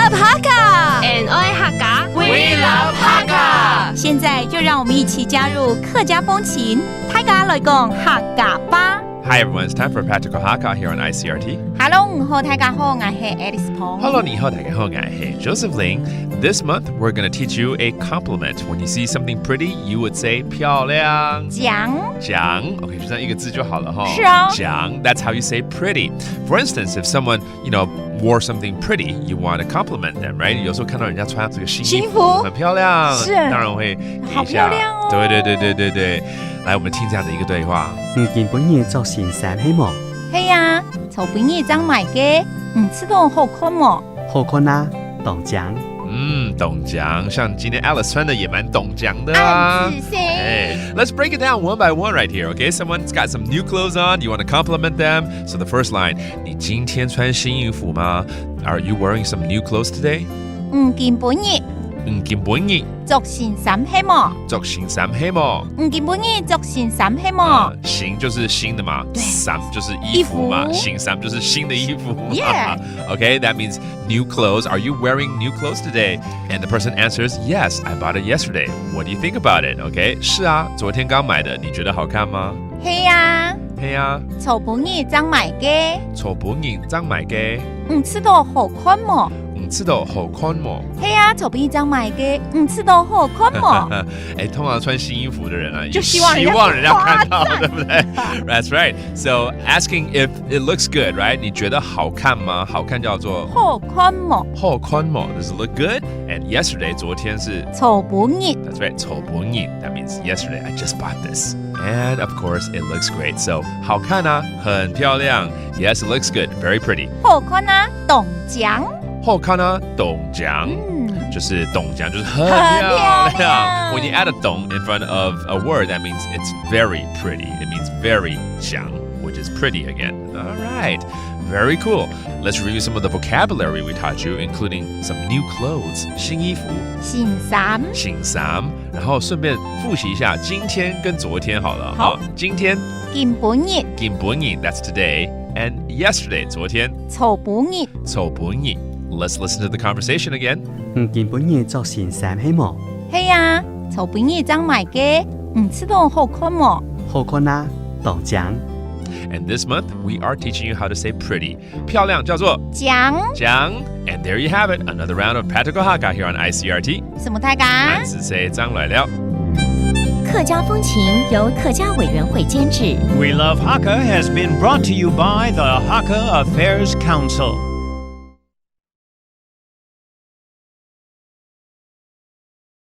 love Hakka and I Hakka. We love Hakka。现在就让我们一起加入客家风情，大家来讲客家吧。Hi everyone, it's time for Practical Hakka here on ICRT. Hello， 你好，大家好，我是 Alice Pong。Hello, 你好，大家好，我是 Joseph Ling. This month, we're going to teach you a compliment. When you see something pretty, you would say 漂亮。讲 OK, 就这样一个字就好了哈。是啊。讲 that's how you say pretty. For instance, if someone, wore something pretty, you want to compliment them, right? 有时候看到人家穿这个新衣服很漂亮，是，当然会好漂亮哦。对。来，我们听这样的一个对话。見本嘢作善衫希望，係啊，曹本嘢爭埋嘅，唔知道好看麼？好看啊，懂獎。懂奖，像今天 Alice 穿的也蛮懂奖的啊。暗自信。Let's break it down one by one right here, okay? Someone's got some new clothes on. You want to compliment them? So the first line, 你今天穿新衣服吗？ Are you wearing some new clothes today? 唔見本嘢。唔見本嘢。作善衫希望。作善衫希望。唔見本嘢作善衫希望。新就是新的嘛，衫就是衣服嘛，新衫就是新的衣服嘛。Yeah. Okay, that means new clothes. Are you wearing new clothes today? And the person answers, yes, I bought it yesterday. What do you think about it? Okay, 是啊，昨天刚買的，你覺得好看嗎？係啊。係啊。曹本嘢爭埋嘅。曹本嘢爭埋嘅。唔知道好看麼？唔知道好看麼？係啊，曹本嘢爭埋嘅，唔知道好看麼？通常穿新衣服的人啊，就希望人家看到，對不對？ That's right. So asking if it looks good, right? 你覺得好看嗎？好看叫做好看麼？好看麼 Does it look good? And yesterday, 昨天是曹本嘢。That's right. 曹本嘢 That means yesterday. I just bought this. And of course, it looks great. So 好看啊，很漂亮。Yes, it looks good. Very pretty. 好看啊，懂獎。好看啊，懂奖。就是懂奖，就是很漂亮。When you add a 懂 in front of a word, that means it's very pretty. It means very 奖, which is pretty again. All right. Very cool. Let's review some of the vocabulary we taught you, including some new clothes. 新衣服。新衫。新衫。然后顺便复习一下今天跟昨天好了。好。今天。見本嘢。見本嘢 That's today. And yesterday 昨天。曹本嘢。曹本嘢。Let's listen to the conversation again. 見本嘢作善衫希望。係啊，曹本嘢爭埋嘅，唔知道好看麼？好看啊，懂獎。And this month, we are teaching you how to say pretty. 漂亮叫做獎。And there you have it, another round of Practical Hakka here on ICRT. 什麼大家？暗自 say 張來了。客家風情由客家委員會監製。We Love Hakka has been brought to you by the Hakka Affairs Council.